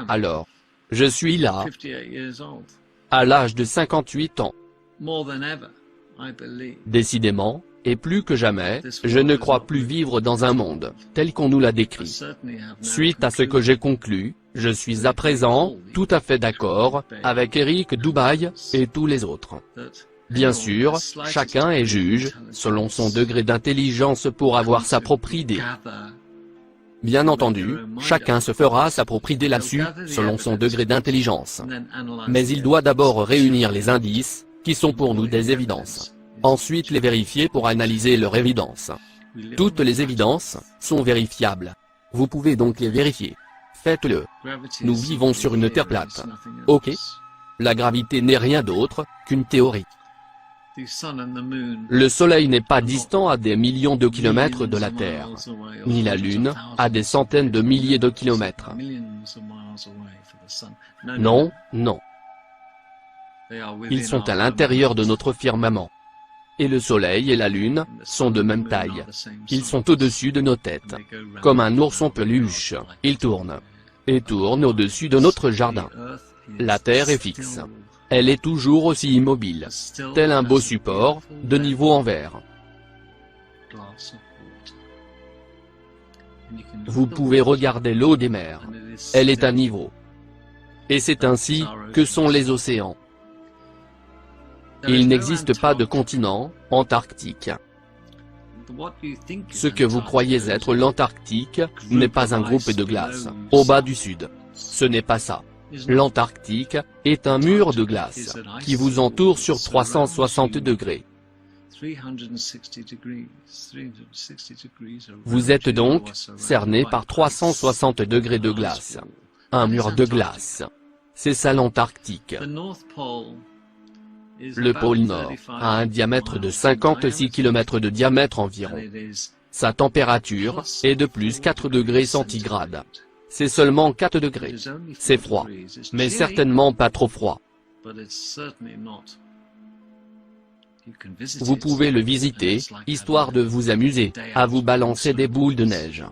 Alors, je suis là, à l'âge de 58 ans. Décidément, et plus que jamais, je ne crois plus vivre dans un monde tel qu'on nous l'a décrit. Suite à ce que j'ai conclu, je suis à présent tout à fait d'accord avec Eric Dubaï et tous les autres. Bien sûr, chacun est juge, selon son degré d'intelligence pour avoir sa propre idée. Bien entendu, chacun se fera sa propre idée là-dessus, selon son degré d'intelligence. Mais il doit d'abord réunir les indices, qui sont pour nous des évidences. Ensuite les vérifier pour analyser leur évidence. Toutes les évidences sont vérifiables. Vous pouvez donc les vérifier. Faites-le. Nous vivons sur une terre plate. Ok? La gravité n'est rien d'autre qu'une théorie. Le Soleil n'est pas distant à des millions de kilomètres de la Terre, ni la Lune à des centaines de milliers de kilomètres. Non, non. Ils sont à l'intérieur de notre firmament. Et le Soleil et la Lune sont de même taille. Ils sont au-dessus de nos têtes. Comme un ourson peluche, ils tournent. Et tournent au-dessus de notre jardin. La Terre est fixe. Elle est toujours aussi immobile, tel un beau support, de niveau en verre. Vous pouvez regarder l'eau des mers. Elle est à niveau. Et c'est ainsi que sont les océans. Il n'existe pas de continent antarctique. Ce que vous croyez être l'Antarctique n'est pas un groupe de glace, au bas du sud. Ce n'est pas ça. L'Antarctique est un mur de glace, qui vous entoure sur 360 degrés. Vous êtes donc cerné par 360 degrés de glace. Un mur de glace. C'est ça l'Antarctique. Le pôle Nord a un diamètre de 56 km de diamètre environ. Sa température est de plus 4 degrés centigrades. C'est seulement 4 degrés. C'est froid, mais certainement pas trop froid. Vous pouvez le visiter, histoire de vous amuser, à vous balancer des boules de neige.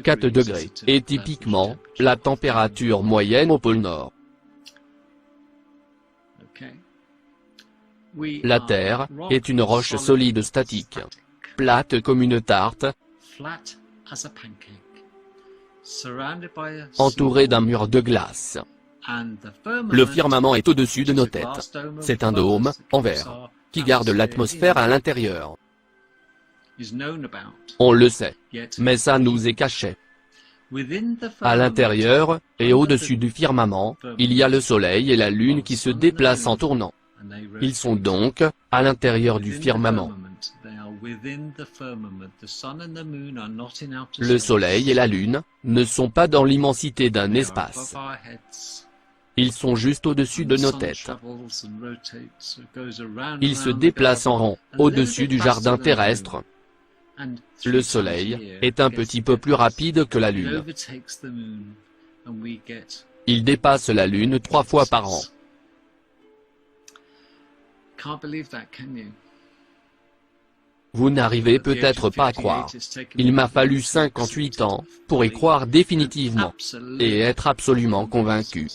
4 degrés est typiquement la température moyenne au pôle Nord. La Terre est une roche solide statique, plate comme une tarte, entourée d'un mur de glace. Le firmament est au-dessus de nos têtes. C'est un dôme, en verre, qui garde l'atmosphère à l'intérieur. On le sait, mais ça nous est caché. À l'intérieur, et au-dessus du firmament, il y a le Soleil et la Lune qui se déplacent en tournant. Ils sont donc à l'intérieur du firmament. Le Soleil et la Lune ne sont pas dans l'immensité d'un espace. Ils sont juste au-dessus de nos têtes. Ils se déplacent en rond, au-dessus du jardin terrestre. Le Soleil est un petit peu plus rapide que la Lune. Il dépasse la Lune 3 fois par an. Vous n'arrivez peut-être pas à croire. Il m'a fallu 58 ans pour y croire définitivement, et être absolument convaincu.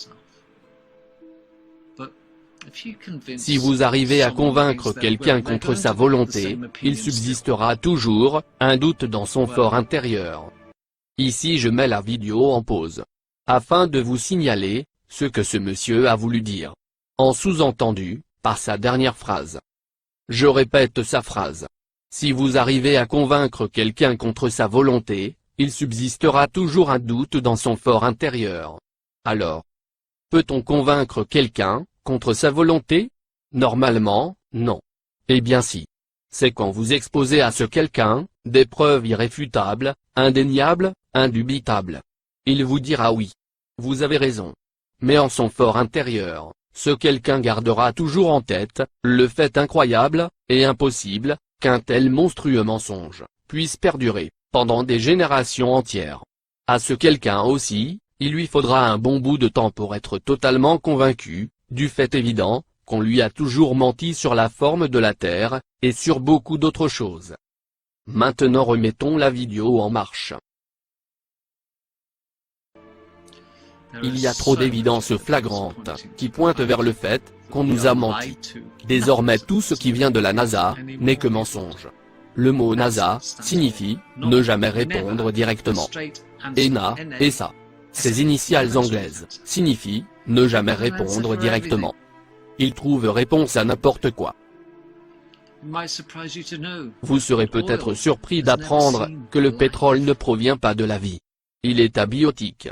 Si vous arrivez à convaincre quelqu'un contre sa volonté, il subsistera toujours un doute dans son fort intérieur. Ici je mets la vidéo en pause, afin de vous signaler ce que ce monsieur a voulu dire, en sous-entendu, par sa dernière phrase. Je répète sa phrase. Si vous arrivez à convaincre quelqu'un contre sa volonté, il subsistera toujours un doute dans son fort intérieur. Alors, peut-on convaincre quelqu'un contre sa volonté? Normalement, non. Eh bien si. C'est quand vous exposez à ce quelqu'un des preuves irréfutables, indéniables, indubitables. Il vous dira oui. Vous avez raison. Mais en son fort intérieur, ce quelqu'un gardera toujours en tête le fait incroyable et impossible qu'un tel monstrueux mensonge puisse perdurer pendant des générations entières. À ce quelqu'un aussi, il lui faudra un bon bout de temps pour être totalement convaincu du fait évident qu'on lui a toujours menti sur la forme de la Terre et sur beaucoup d'autres choses. Maintenant remettons la vidéo en marche. Il y a trop d'évidences flagrantes, qui pointent vers le fait, qu'on nous a menti. Désormais tout ce qui vient de la NASA, n'est que mensonge. Le mot NASA, signifie, ne jamais répondre directement. ENA, ESA. Ces initiales anglaises, signifient, ne jamais répondre directement. Ils trouvent réponse à n'importe quoi. Vous serez peut-être surpris d'apprendre, que le pétrole ne provient pas de la vie. Il est abiotique.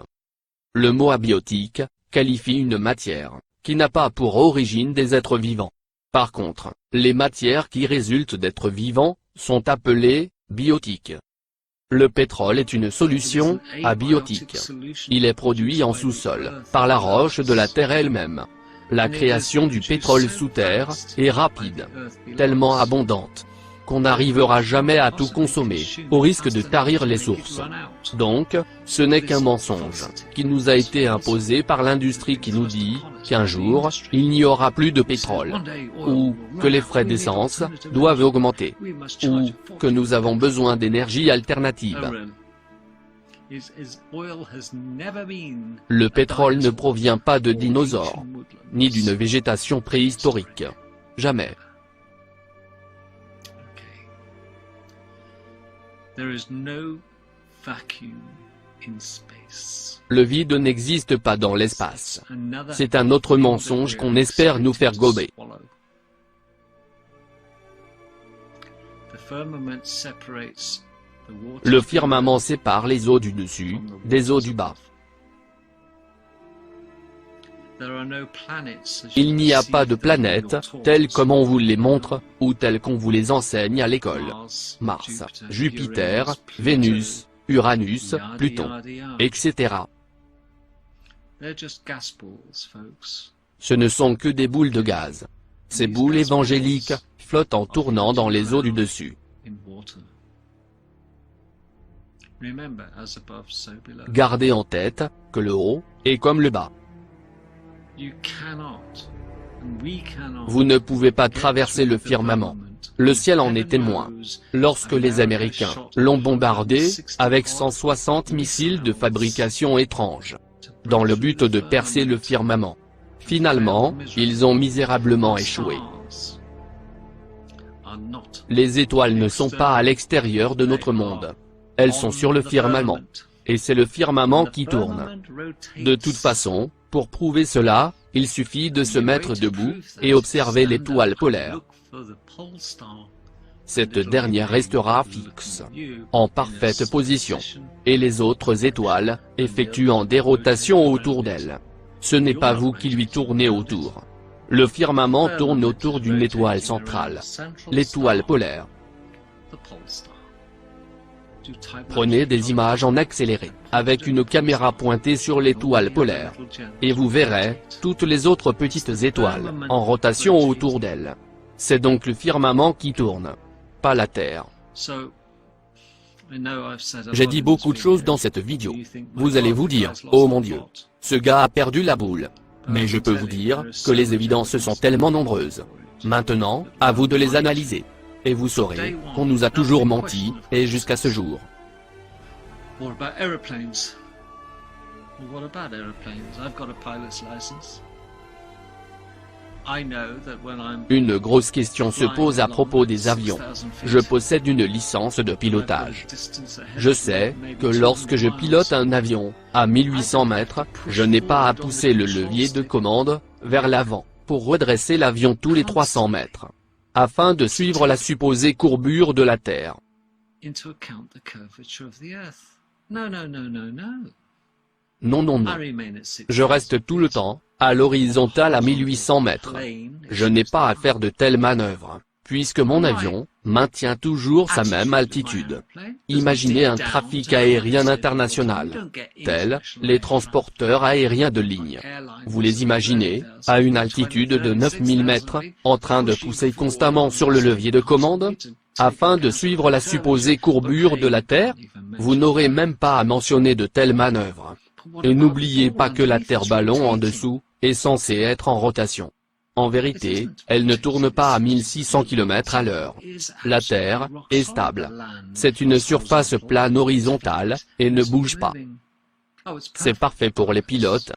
Le mot abiotique, qualifie une matière, qui n'a pas pour origine des êtres vivants. Par contre, les matières qui résultent d'êtres vivants, sont appelées, biotiques. Le pétrole est une solution, abiotique. Il est produit en sous-sol, par la roche de la terre elle-même. La création du pétrole sous terre, est rapide, tellement abondante, qu'on n'arrivera jamais à tout consommer, au risque de tarir les sources. Donc, ce n'est qu'un mensonge, qui nous a été imposé par l'industrie qui nous dit, qu'un jour, il n'y aura plus de pétrole, ou que les frais d'essence doivent augmenter, ou que nous avons besoin d'énergie alternative. Le pétrole ne provient pas de dinosaures, ni d'une végétation préhistorique. Jamais. Le vide n'existe pas dans l'espace. C'est un autre mensonge qu'on espère nous faire gober. Le firmament sépare les eaux du dessus, des eaux du bas. Il n'y a pas de planètes, telles comme on vous les montre, ou telles qu'on vous les enseigne à l'école. Mars, Jupiter, Vénus, Uranus, Pluton, etc. Ce ne sont que des boules de gaz. Ces boules évangéliques, flottent en tournant dans les eaux du dessus. Gardez en tête, que le haut, est comme le bas. Vous ne pouvez pas traverser le firmament. Le ciel en est témoin. Lorsque les Américains l'ont bombardé, avec 160 missiles de fabrication étrange, dans le but de percer le firmament. Finalement, ils ont misérablement échoué. Les étoiles ne sont pas à l'extérieur de notre monde. Elles sont sur le firmament. Et c'est le firmament qui tourne. De toute façon, pour prouver cela, il suffit de se mettre debout, et observer l'étoile polaire. Cette dernière restera fixe, en parfaite position, et les autres étoiles, effectuant des rotations autour d'elle. Ce n'est pas vous qui lui tournez autour. Le firmament tourne autour d'une étoile centrale, l'étoile polaire. Prenez des images en accéléré, avec une caméra pointée sur l'étoile polaire, et vous verrez, toutes les autres petites étoiles, en rotation autour d'elle. C'est donc le firmament qui tourne, pas la Terre. J'ai dit beaucoup de choses dans cette vidéo. Vous allez vous dire, oh mon Dieu, ce gars a perdu la boule. Mais je peux vous dire, que les évidences sont tellement nombreuses. Maintenant, à vous de les analyser. Et vous saurez, qu'on nous a toujours menti, et jusqu'à ce jour. Une grosse question se pose à propos des avions. Je possède une licence de pilotage. Je sais, que lorsque je pilote un avion, à 1800 mètres, je n'ai pas à pousser le levier de commande, vers l'avant, pour redresser l'avion tous les 300 mètres. Afin de suivre la supposée courbure de la Terre. Non, non, non. Je reste tout le temps, à l'horizontale à 1800 mètres. Je n'ai pas à faire de telles manœuvres, puisque mon avion, maintient toujours sa même altitude. Imaginez un trafic aérien international, tel, les transporteurs aériens de ligne. Vous les imaginez, à une altitude de 9000 mètres, en train de pousser constamment sur le levier de commande, afin de suivre la supposée courbure de la Terre? Vous n'aurez même pas à mentionner de telles manœuvres. Et n'oubliez pas que la Terre ballon en dessous, est censée être en rotation. En vérité, elle ne tourne pas à 1600 km à l'heure. La Terre, est stable. C'est une surface plane horizontale, et ne bouge pas. C'est parfait pour les pilotes.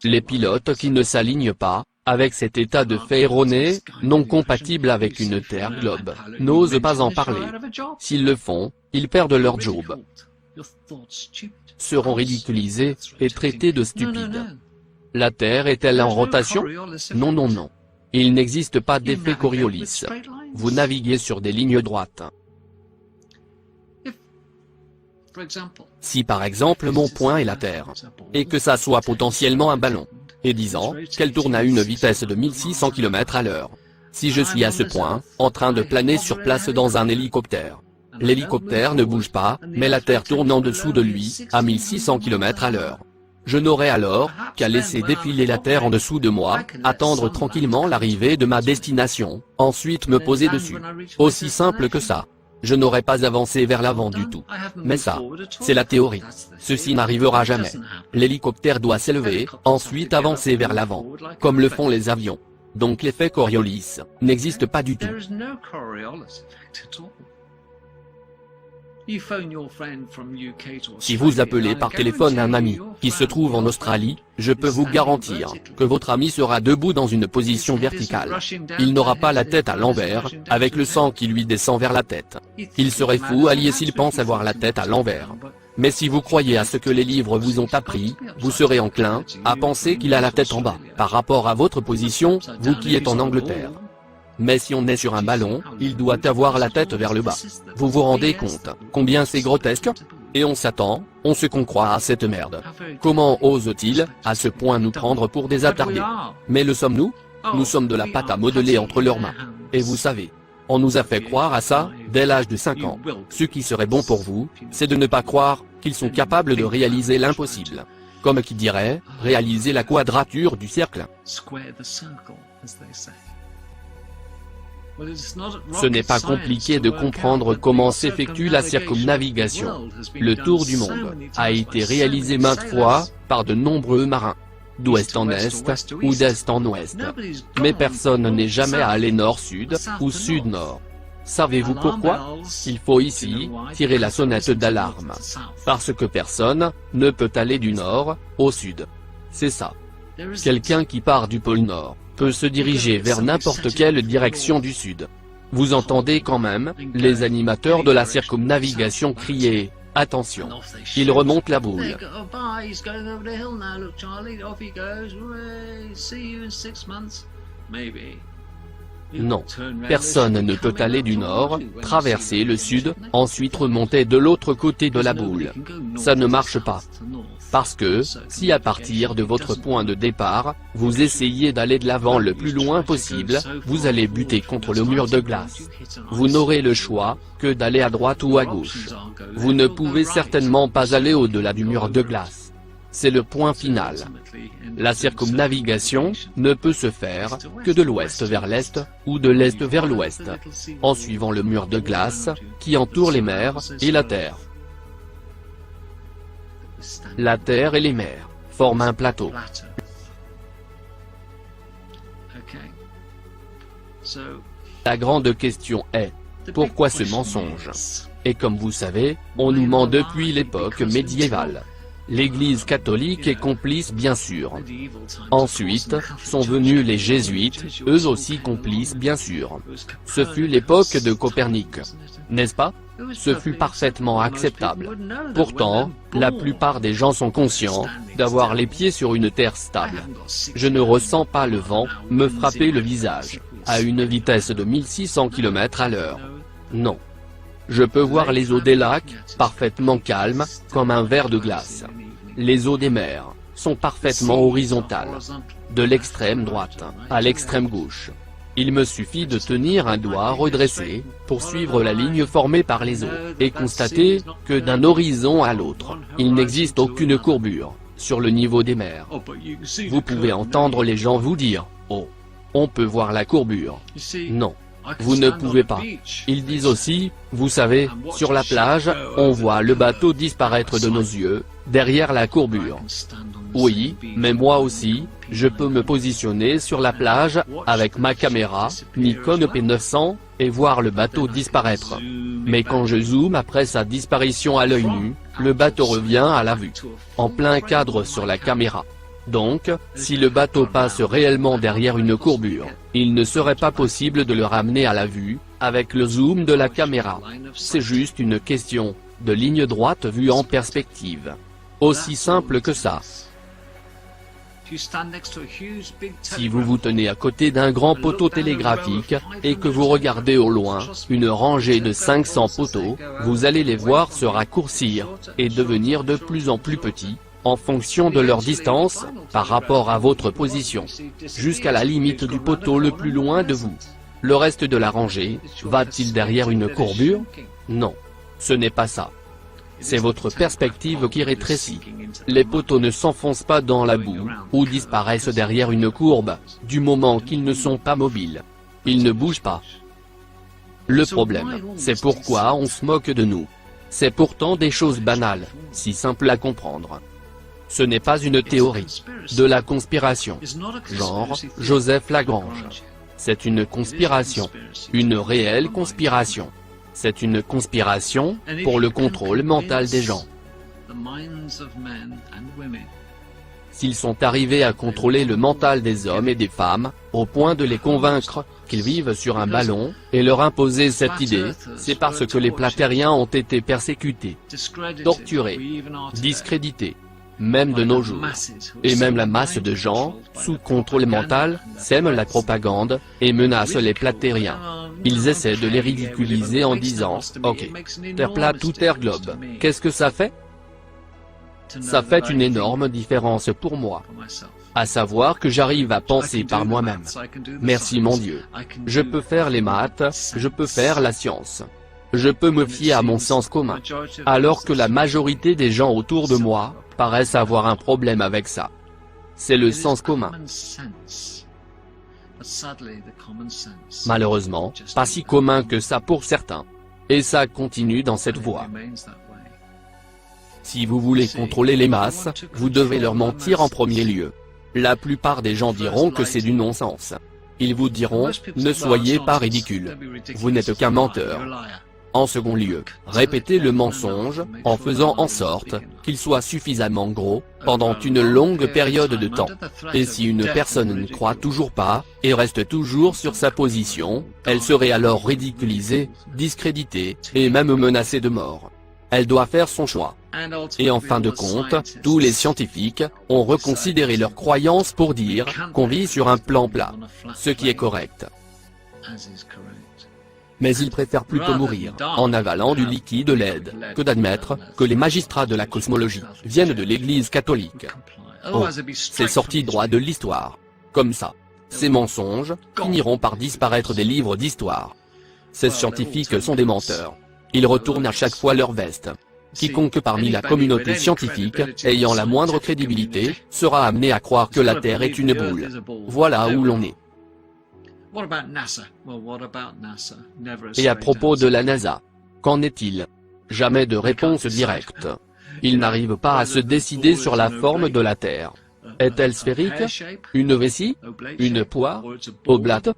Les pilotes qui ne s'alignent pas, avec cet état de fait erroné, non compatible avec une Terre globe, n'osent pas en parler. S'ils le font, ils perdent leur job, seront ridiculisés et traités de stupides. La Terre est-elle en rotation? Non, non, non. Il n'existe pas d'effet Coriolis. Vous naviguez sur des lignes droites. Si par exemple mon point est la Terre, et que ça soit potentiellement un ballon, et disant qu'elle tourne à une vitesse de 1600 km à l'heure. Si je suis à ce point, en train de planer sur place dans un hélicoptère, l'hélicoptère ne bouge pas, mais la Terre tourne en dessous de lui, à 1600 km à l'heure. Je n'aurai alors qu'à laisser défiler la Terre en dessous de moi, attendre tranquillement l'arrivée de ma destination, ensuite me poser dessus. Aussi simple que ça. Je n'aurais pas avancé vers l'avant du tout. Mais ça, c'est la théorie. Ceci n'arrivera jamais. L'hélicoptère doit s'élever, ensuite avancer vers l'avant, comme le font les avions. Donc l'effet Coriolis n'existe pas du tout. Si vous appelez par téléphone un ami qui se trouve en Australie, je peux vous garantir que votre ami sera debout dans une position verticale. Il n'aura pas la tête à l'envers, avec le sang qui lui descend vers la tête. Il serait fou allié s'il pense avoir la tête à l'envers. Mais si vous croyez à ce que les livres vous ont appris, vous serez enclin à penser qu'il a la tête en bas, par rapport à votre position, vous qui êtes en Angleterre. Mais si on est sur un ballon, il doit avoir la tête vers le bas. Vous vous rendez compte combien c'est grotesque? Et on s'attend, on se croit à cette merde. Comment ose-t-il, à ce point nous prendre pour des attardés? Mais le sommes-nous? Nous sommes de la pâte à modeler entre leurs mains. Et vous savez, on nous a fait croire à ça, dès l'âge de 5 ans. Ce qui serait bon pour vous, c'est de ne pas croire qu'ils sont capables de réaliser l'impossible. Comme qui dirait, réaliser la quadrature du cercle. Ce n'est pas compliqué de comprendre comment s'effectue la circumnavigation. Le tour du monde a été réalisé maintes fois par de nombreux marins, d'ouest en est ou d'est en ouest. Mais personne n'est jamais allé nord-sud ou sud-nord. Savez-vous pourquoi? Il faut ici tirer la sonnette d'alarme. Parce que personne ne peut aller du nord au sud. C'est ça. Quelqu'un qui part du pôle Nord peut se diriger vers n'importe quelle direction du sud. Vous entendez quand même les animateurs de la circumnavigation crier « Attention !» Ils remontent la boule. Non, personne ne peut aller du nord, traverser le sud, ensuite remonter de l'autre côté de la boule. Ça ne marche pas. Parce que, si à partir de votre point de départ, vous essayez d'aller de l'avant le plus loin possible, vous allez buter contre le mur de glace. Vous n'aurez le choix que d'aller à droite ou à gauche. Vous ne pouvez certainement pas aller au-delà du mur de glace. C'est le point final. La circumnavigation ne peut se faire que de l'ouest vers l'est ou de l'est vers l'ouest, en suivant le mur de glace qui entoure les mers et la terre. La terre et les mers forment un plateau. La grande question est, pourquoi ce mensonge? Et comme vous savez, on nous ment depuis l'époque médiévale. L'Église catholique est complice bien sûr. Ensuite, sont venus les jésuites, eux aussi complices bien sûr. Ce fut l'époque de Copernic. N'est-ce pas? Ce fut parfaitement acceptable. Pourtant, la plupart des gens sont conscients d'avoir les pieds sur une terre stable. Je ne ressens pas le vent me frapper le visage, à une vitesse de 1600 km à l'heure. Non. Je peux voir les eaux des lacs, parfaitement calmes, comme un verre de glace. Les eaux des mers sont parfaitement horizontales, de l'extrême droite à l'extrême gauche. Il me suffit de tenir un doigt redressé, pour suivre la ligne formée par les eaux, et constater que d'un horizon à l'autre, il n'existe aucune courbure, sur le niveau des mers. Vous pouvez entendre les gens vous dire, « Oh, on peut voir la courbure. » Non. Vous ne pouvez pas. Ils disent aussi, vous savez, sur la plage, on voit le bateau disparaître de nos yeux, derrière la courbure. Oui, mais moi aussi, je peux me positionner sur la plage, avec ma caméra, Nikon P900, et voir le bateau disparaître. Mais quand je zoome après sa disparition à l'œil nu, le bateau revient à la vue, en plein cadre sur la caméra. Donc, si le bateau passe réellement derrière une courbure, il ne serait pas possible de le ramener à la vue, avec le zoom de la caméra. C'est juste une question de ligne droite vue en perspective. Aussi simple que ça. Si vous vous tenez à côté d'un grand poteau télégraphique, et que vous regardez au loin, une rangée de 500 poteaux, vous allez les voir se raccourcir, et devenir de plus en plus petits, en fonction de leur distance, par rapport à votre position, jusqu'à la limite du poteau le plus loin de vous. Le reste de la rangée, va-t-il derrière une courbure? Non. Ce n'est pas ça. C'est votre perspective qui rétrécit. Les poteaux ne s'enfoncent pas dans la boue, ou disparaissent derrière une courbe, du moment qu'ils ne sont pas mobiles. Ils ne bougent pas. Le problème, c'est pourquoi on se moque de nous. C'est pourtant des choses banales, si simples à comprendre. Ce n'est pas une théorie de la conspiration, genre Joseph Lagrange. C'est une conspiration, une réelle conspiration. C'est une conspiration pour le contrôle mental des gens. S'ils sont arrivés à contrôler le mental des hommes et des femmes, au point de les convaincre qu'ils vivent sur un ballon, et leur imposer cette idée, c'est parce que les platériens ont été persécutés, torturés, discrédités, même de nos jours. Et même la masse de gens, sous contrôle mental, sèment la propagande, et menacent les platériens. Ils essaient de les ridiculiser en disant « Ok, Terre plate ou Terre globe, qu'est-ce que ça fait ?» Ça fait une énorme différence pour moi. À savoir que j'arrive à penser par moi-même. Merci mon Dieu. Je peux faire les maths, je peux faire la science. Je peux me fier à mon sens commun. Alors que la majorité des gens autour de moi paraissent avoir un problème avec ça. C'est le sens commun. Malheureusement, pas si commun que ça pour certains. Et ça continue dans cette voie. Si vous voulez contrôler les masses, vous devez leur mentir en premier lieu. La plupart des gens diront que c'est du non-sens. Ils vous diront, ne soyez pas ridicule. Vous n'êtes qu'un menteur. En second lieu, répétez le mensonge, en faisant en sorte qu'il soit suffisamment gros, pendant une longue période de temps. Et si une personne ne croit toujours pas, et reste toujours sur sa position, elle serait alors ridiculisée, discréditée, et même menacée de mort. Elle doit faire son choix. Et en fin de compte, tous les scientifiques ont reconsidéré leurs croyances pour dire qu'on vit sur un plan plat, ce qui est correct. Mais ils préfèrent plutôt mourir en avalant du liquide LED que d'admettre que les magistrats de la cosmologie viennent de l'Église catholique. Oh, c'est sorti droit de l'histoire. Comme ça, ces mensonges finiront par disparaître des livres d'histoire. Ces scientifiques sont des menteurs. Ils retournent à chaque fois leur veste. Quiconque parmi la communauté scientifique, ayant la moindre crédibilité, sera amené à croire que la Terre est une boule. Voilà où l'on est. Et à propos de la NASA, qu'en est-il? Jamais de réponse directe. Ils n'arrivent pas à se décider sur la forme de la Terre. Est-elle sphérique? Une vessie? Une poire? Oblate?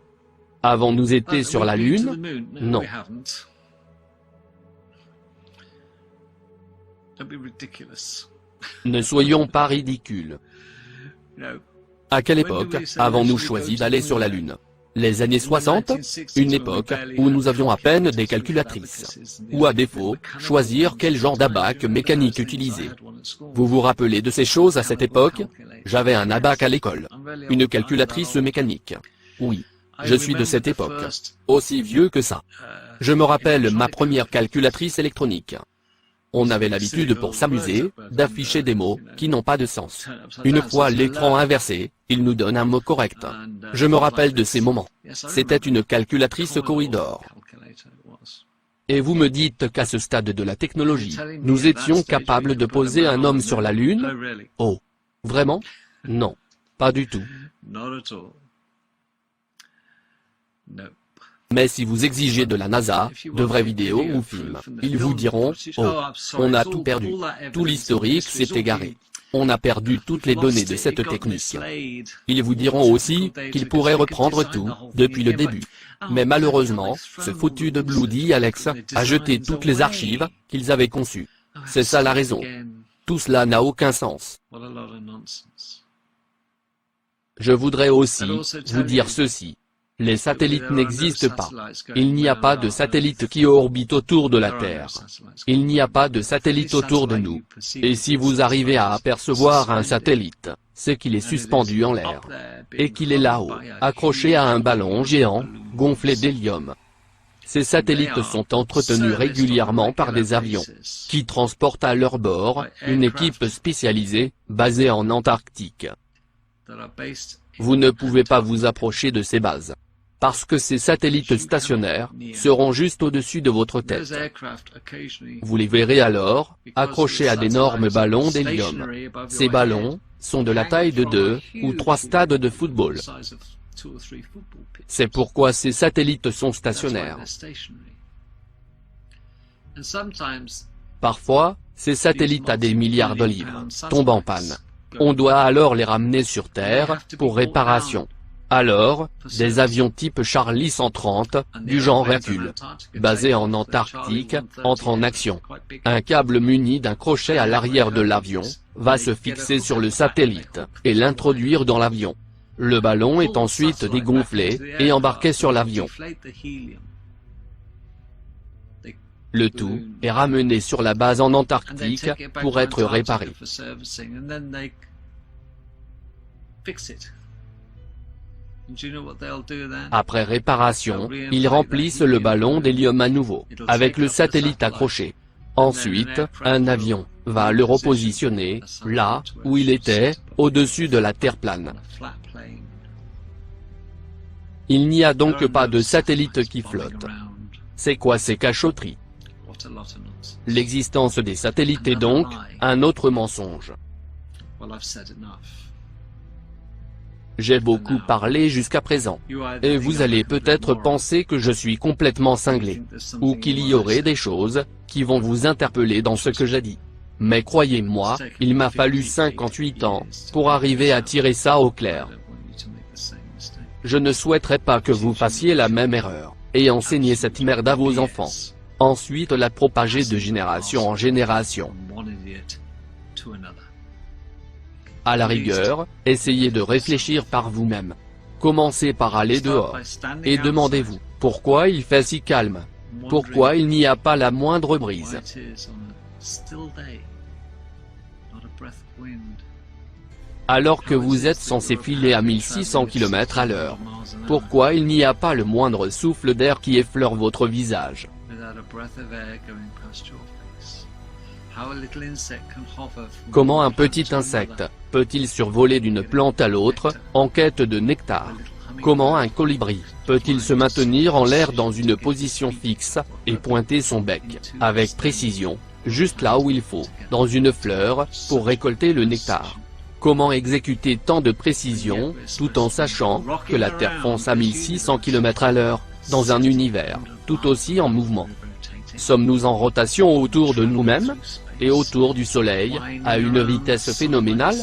Avons-nous été sur la Lune? Non. Ne soyons pas ridicules. À quelle époque avons-nous choisi d'aller sur la Lune? Les années 60, une époque où nous avions à peine des calculatrices. Ou à défaut, choisir quel genre d'abac mécanique utiliser. Vous vous rappelez de ces choses à cette époque? J'avais un abac à l'école. Une calculatrice mécanique. Oui, je suis de cette époque. Aussi vieux que ça. Je me rappelle ma première calculatrice électronique. On avait l'habitude pour s'amuser, d'afficher des mots qui n'ont pas de sens. Une fois l'écran inversé, il nous donne un mot correct. Je me rappelle de ces moments. C'était une calculatrice Corridor. Et vous me dites qu'à ce stade de la technologie, nous étions capables de poser un homme sur la Lune? Oh, vraiment? Non, pas du tout. Mais si vous exigez de la NASA, de vraies vidéos ou films, ils vous diront « Oh, on a tout perdu, tout l'historique s'est égaré. On a perdu toutes les données de cette technique. Ils vous diront aussi qu'ils pourraient reprendre tout, depuis le début. Mais malheureusement, ce foutu de Bloody Alex a jeté toutes les archives qu'ils avaient conçues. C'est ça la raison. Tout cela n'a aucun sens. Je voudrais aussi vous dire ceci. Les satellites n'existent pas. Il n'y a pas de satellite qui orbite autour de la Terre. Il n'y a pas de satellite autour de nous. Et si vous arrivez à apercevoir un satellite, c'est qu'il est suspendu en l'air. Et qu'il est là-haut, accroché à un ballon géant, gonflé d'hélium. Ces satellites sont entretenus régulièrement par des avions, qui transportent à leur bord une équipe spécialisée, basée en Antarctique. Vous ne pouvez pas vous approcher de ces bases. Parce que ces satellites stationnaires seront juste au-dessus de votre tête. Vous les verrez alors, accrochés à d'énormes ballons d'hélium. Ces ballons sont de la taille de 2 ou 3 stades de football. C'est pourquoi ces satellites sont stationnaires. Parfois, ces satellites à des milliards de livres tombent en panne. On doit alors les ramener sur Terre, pour réparation. Alors, des avions type Charlie 130, du genre Hercule, basés en Antarctique, entrent en action. Un câble muni d'un crochet à l'arrière de l'avion, va se fixer sur le satellite, et l'introduire dans l'avion. Le ballon est ensuite dégonflé, et embarqué sur l'avion. Le tout est ramené sur la base en Antarctique, pour être réparé. Après réparation, ils remplissent le ballon d'hélium à nouveau, avec le satellite accroché. Ensuite, un avion va le repositionner, là où il était, au-dessus de la Terre plane. Il n'y a donc pas de satellite qui flotte. C'est quoi ces cachotteries? L'existence des satellites est donc un autre mensonge. J'ai beaucoup parlé jusqu'à présent, et vous allez peut-être penser que je suis complètement cinglé, ou qu'il y aurait des choses qui vont vous interpeller dans ce que j'ai dit. Mais croyez-moi, il m'a fallu 58 ans pour arriver à tirer ça au clair. Je ne souhaiterais pas que vous fassiez la même erreur, et enseigner cette merde à vos enfants. Ensuite la propager de génération en génération. À la rigueur, essayez de réfléchir par vous-même. Commencez par aller dehors. Et demandez-vous, pourquoi il fait si calme? Pourquoi il n'y a pas la moindre brise? Alors que vous êtes censé filer à 1600 km/h. Pourquoi il n'y a pas le moindre souffle d'air qui effleure votre visage? Comment un petit insecte peut-il survoler d'une plante à l'autre, en quête de nectar? Comment un colibri peut-il se maintenir en l'air dans une position fixe, et pointer son bec, avec précision, juste là où il faut, dans une fleur, pour récolter le nectar? Comment exécuter tant de précision, tout en sachant que la Terre fonce à 1600 km/h, dans un univers, tout aussi en mouvement? Sommes-nous en rotation autour de nous-mêmes, et autour du Soleil, à une vitesse phénoménale?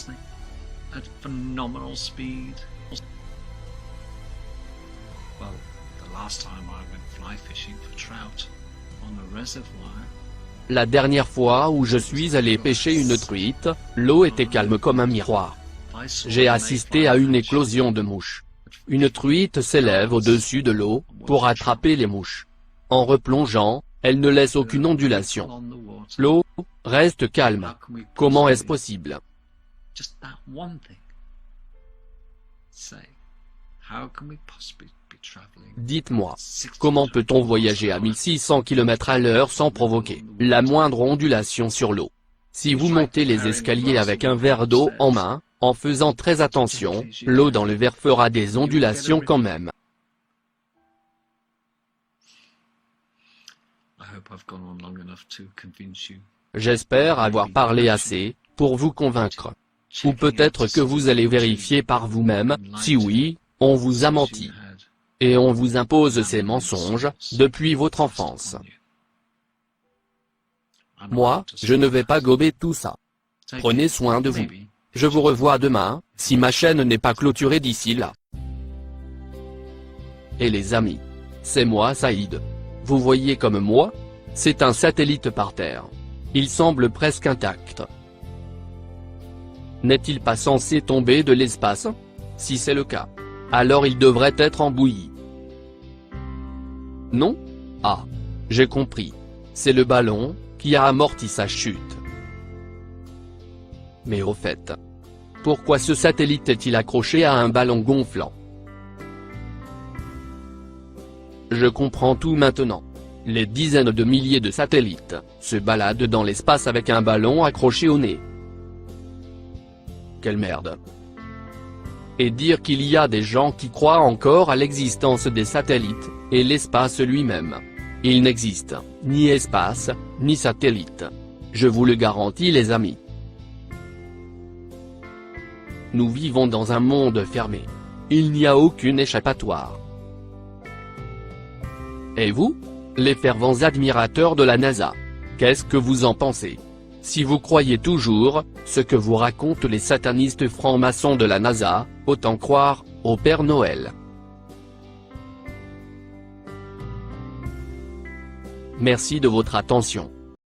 La dernière fois où je suis allé pêcher une truite, l'eau était calme comme un miroir. J'ai assisté à une éclosion de mouches. Une truite s'élève au-dessus de l'eau, pour attraper les mouches. En replongeant, elle ne laisse aucune ondulation. L'eau reste calme. Comment est-ce possible? Dites-moi, comment peut-on voyager à 1600 km/h sans provoquer la moindre ondulation sur l'eau? Si vous montez les escaliers avec un verre d'eau en main, en faisant très attention, l'eau dans le verre fera des ondulations quand même. J'espère avoir parlé assez, pour vous convaincre. Ou peut-être que vous allez vérifier par vous-même, si oui, on vous a menti. Et on vous impose ces mensonges, depuis votre enfance. Moi, je ne vais pas gober tout ça. Prenez soin de vous. Je vous revois demain, si ma chaîne n'est pas clôturée d'ici là. Et les amis, c'est moi Saïd. Vous voyez comme moi? C'est un satellite par terre. Il semble presque intact. N'est-il pas censé tomber de l'espace? Si c'est le cas, alors il devrait être en bouillie. Non? Ah, j'ai compris. C'est le ballon qui a amorti sa chute. Mais au fait, pourquoi ce satellite est-il accroché à un ballon gonflant? Je comprends tout maintenant. Les dizaines de milliers de satellites se baladent dans l'espace avec un ballon accroché au nez. Quelle merde. Et dire qu'il y a des gens qui croient encore à l'existence des satellites, et l'espace lui-même. Il n'existe ni espace, ni satellite. Je vous le garantis les amis. Nous vivons dans un monde fermé. Il n'y a aucune échappatoire. Et vous, les fervents admirateurs de la NASA, qu'est-ce que vous en pensez? Si vous croyez toujours ce que vous racontent les satanistes francs-maçons de la NASA, autant croire au Père Noël. Merci de votre attention.